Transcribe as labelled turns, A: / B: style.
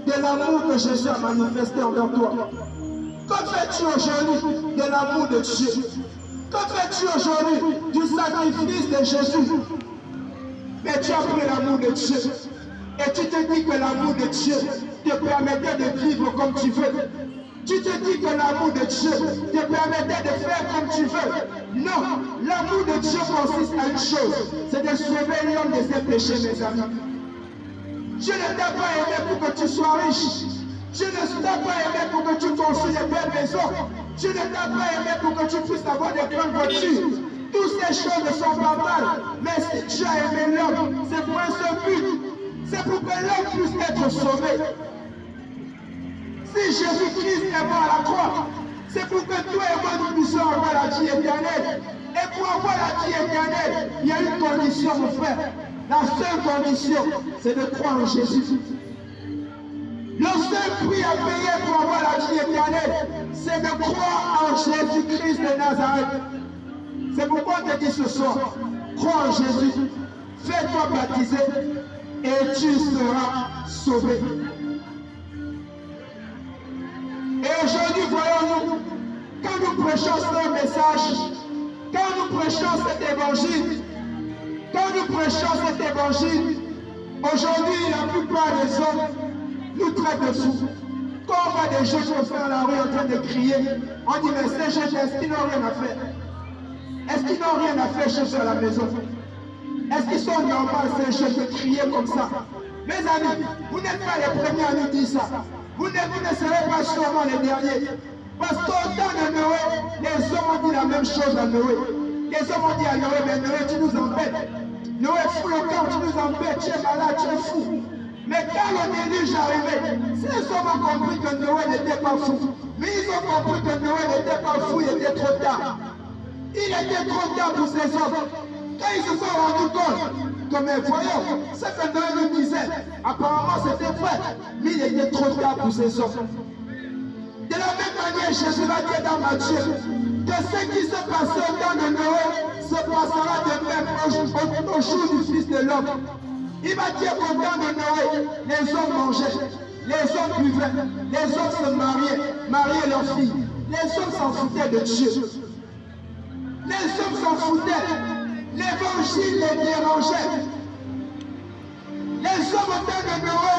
A: de l'amour que Jésus a manifesté envers toi? Que fais-tu aujourd'hui de l'amour de Dieu? Que fais-tu aujourd'hui du sacrifice de Jésus? Mais tu as pris l'amour de Dieu. Et tu te dis que l'amour de Dieu te permettait de vivre comme tu veux. Tu te dis que l'amour de Dieu te permettait de faire comme tu veux. Non, l'amour de Dieu consiste à une chose, c'est de sauver l'homme de ses péchés, mes amis. Dieu ne t'a pas aimé pour que tu sois riche. Dieu ne t'a pas aimé pour que tu construis de belles maisons. Dieu ne t'a pas aimé pour que tu puisses avoir de grandes voitures. Toutes ces choses ne sont pas mal. Mais si Dieu a aimé l'homme, c'est pour un seul but. C'est pour que l'homme puisse être sauvé. Si Jésus-Christ est mort à la croix, c'est pour que toi et moi nous puissions avoir la vie éternelle. Et pour avoir la vie éternelle, il y a une condition, mon frère. La seule condition, c'est de croire en Jésus. Le seul prix à payer pour avoir la vie éternelle, c'est de croire en Jésus-Christ de Nazareth. C'est pourquoi on te dit ce soir, crois en Jésus, fais-toi baptiser et tu seras sauvé. Et aujourd'hui, voyons-nous, quand nous prêchons ce message, quand nous prêchons cet évangile, aujourd'hui, la plupart des hommes nous traitent de fous. Quand on voit des gens qui vont faire la rue en train de crier, on dit, mais ces gens, est-ce qu'ils n'ont rien à faire? Est-ce qu'ils n'ont rien à faire chez eux à la maison? Est-ce qu'ils sont normaux, ces gens, de crier comme ça? Mes amis, vous n'êtes pas les premiers à nous dire ça. Vous ne serez pas sûrement les derniers. Parce qu'au temps de Noé, les hommes ont dit la même chose à Noé. Les hommes ont dit à Noé, mais Noé, tu nous embêtes. Noé, fous le camp, tu nous embêtes, tu es malade, tu es fou. Mais quand le déluge arrivait, ces hommes ont compris que Noé n'était pas fou. Mais ils ont compris que Noé n'était pas fou, il était trop tard. Il était trop tard pour ces hommes. Quand ils se sont rendus compte que, mais voyons, ce que Noé nous disait, apparemment c'était vrai, mais il était trop tard pour ces hommes. De la même manière, Jésus va dire dans Matthieu que ce qui se passait au temps de Noé se passera de même au jour du Fils de l'homme. Il va dire qu'au temps de Noé, les hommes mangeaient, les hommes buvaient, les hommes se mariaient leurs filles. Les hommes s'en foutaient de Dieu. Les hommes s'en foutaient. L'évangile les dérangeait. Les hommes au temps de Noé